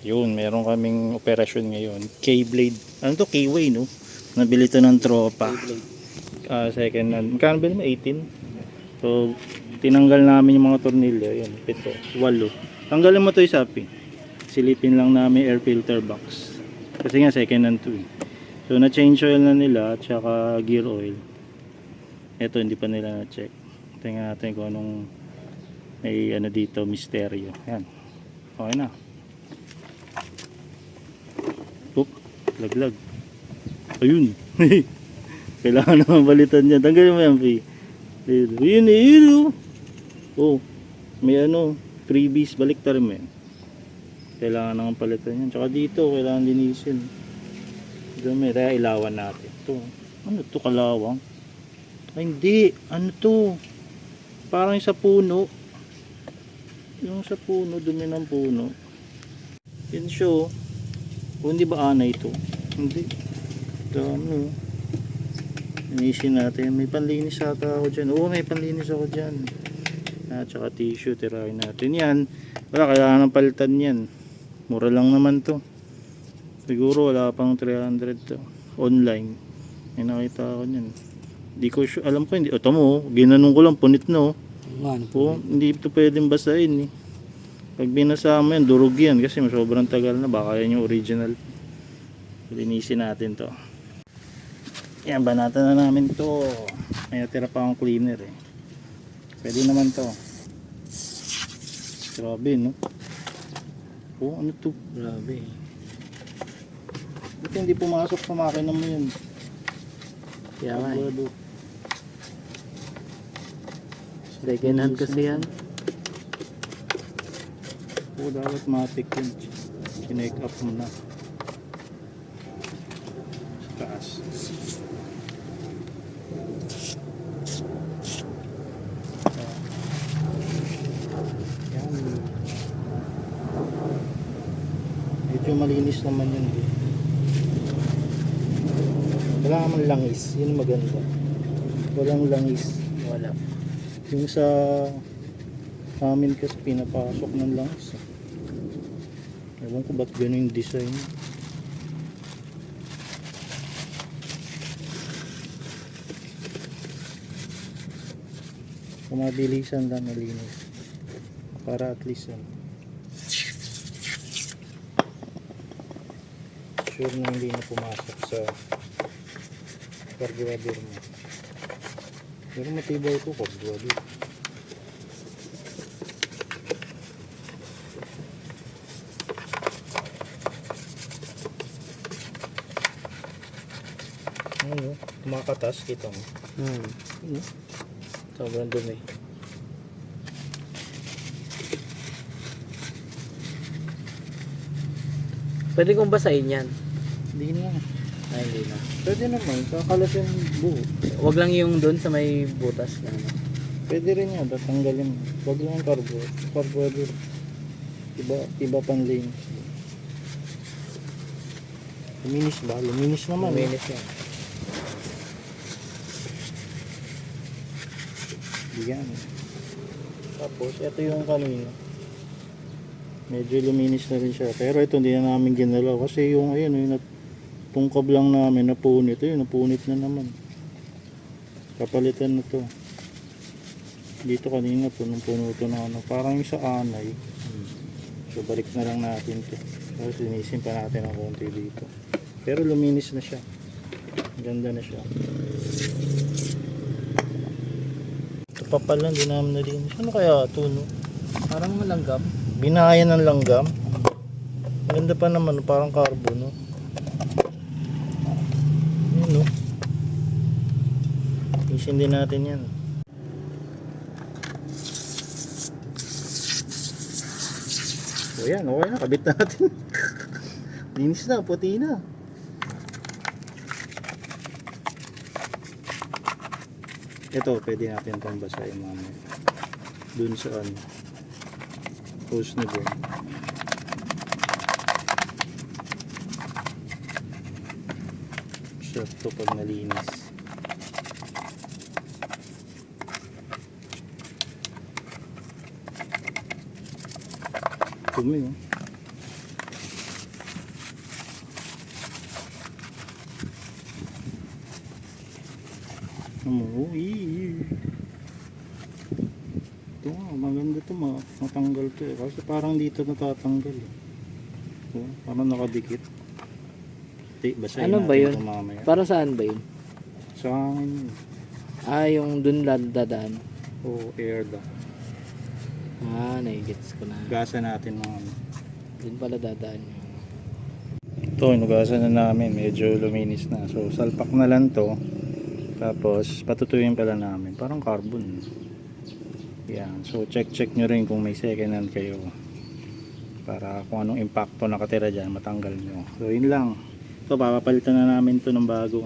Yun, meron kaming operasyon ngayon. K-blade. Ano to? K-way, no? Nabili to ng tropa. Second hand. Magkano ba naman? 18? So, tinanggal namin yung mga tornilyo. Yan, 7, 8. Tanggalin mo to isapi. Silipin lang namin air filter box. Kasi nga second hand to eh. So, na-change oil na nila at saka gear oil. Ito, hindi pa nila na-check. Tingnan natin kung anong may ano dito, misteryo. Yan. Okay na. Oop, laglag. Ayun. Kailangan naman balitan niya. Tanggalin mo yan, P. Yun. Oh, may ano, freebies. Baliktarin mo yan. Kailangan naman palitan yan. Tsaka dito, kailangan linisin. Dumi, kaya ilawan natin. Ito. Ano to, kalawang? Ay, hindi. Ano to? Parang sa puno. Yung sa puno, dumi ng puno. Yun siya, oh. O, hindi ba anay ito? Hindi. Dami. Linisin natin. May panlinis ata ako dyan. Oo, may panlinis ako dyan. At saka tissue, tirahin natin yan. Wala, kailangan ng palitan yan. Mura lang naman to. Siguro wala pang 300 to. Online. May nakita ako nyan. Hindi ko sure. Alam ko hindi. O, tamo, ginanong ko lang. Punit no. Po, hindi ito pwedeng basahin eh. Pag binasa mo yan, durog yan. Kasi sobrang tagal na. Baka yan yung original. Linisin natin to. Yan, banatan na namin to. May natira pa akong cleaner eh. Pwede naman to. Grabe no. Oh, ano to? Grabe. Buti hindi pumasok sa makina mo yun. Kaya nga eh. Second hand kasi yan. Oo, dapat matik yun. Kinake up mo na. Sa taas. Yan. Medyo malinis naman yun. Wala naman langis. Yun maganda. Walang langis. Wala. Yung sa amin kasi pinapasok ng langis. Ewan ko ba't gano'n yung design. Kung mabilisan lang nalinis. Para at least sure na hindi na pumasok sa carburetor mo. Pero matibay ito carburetor. Ano, kumakatas, kita mo. Ano? Sobrang dumi. Pwede kong basahin yan. Hindi na. Ay, hindi na. Pwede naman, kakalas yung buo. Wag lang yung doon sa may butas na ano. Pwede rin yan, tatanggalin mo. Huwag lang yung carburetor. Iba pang lane. Luminis ba? Luminis naman. Luminis yan. Yan. Tapos, ito yung kanina. Medyo luminis na rin siya. Pero ito hindi na namin ginalaw. Kasi yung, ayun, yung tungkab lang namin, napunit. Ayun, napunit na naman. Kapalitan na to. Dito kanina, punong-puno to na ano. Parang yung sa anay. So, balik na lang natin to. Tapos, linisin pa natin ang konti dito. Pero luminis na siya. Ganda na siya. Ito pa pala, hindi namin nalinis. Ano kaya ito, no? Parang malanggam. Binaya ng langgam. Maganda pa naman, parang carbo, no? Yun, no? Isin din natin yan. So yan, okay na, kabit natin. Linis na, puti na. Ito, pwede natin itong basahin mamaya. Dun sa ano, hose na dun. Shot to pag nalinis. Dumi, oh. Ito nga, maganda to, matanggal to eh. Kasi parang dito natatanggal eh. Parang nakadikit. Basahin Ano ba natin yun? ito mamaya. Para saan ba yun? Sa akin yun. Yung dun dadaan. Air da. Naigets ko na. Gasa natin mga ano. Dun pala dadaan yun. Ito, inugasan na namin. Medyo luminis na. So, salpak na lang to. Tapos, patutuyin pala namin. Parang carbon. Yan. So, check nyo rin kung may second hand kayo. Para kung anong impacto nakatira dyan, matanggal nyo. So, yun lang. Ito, papapalitan na namin to ng bago.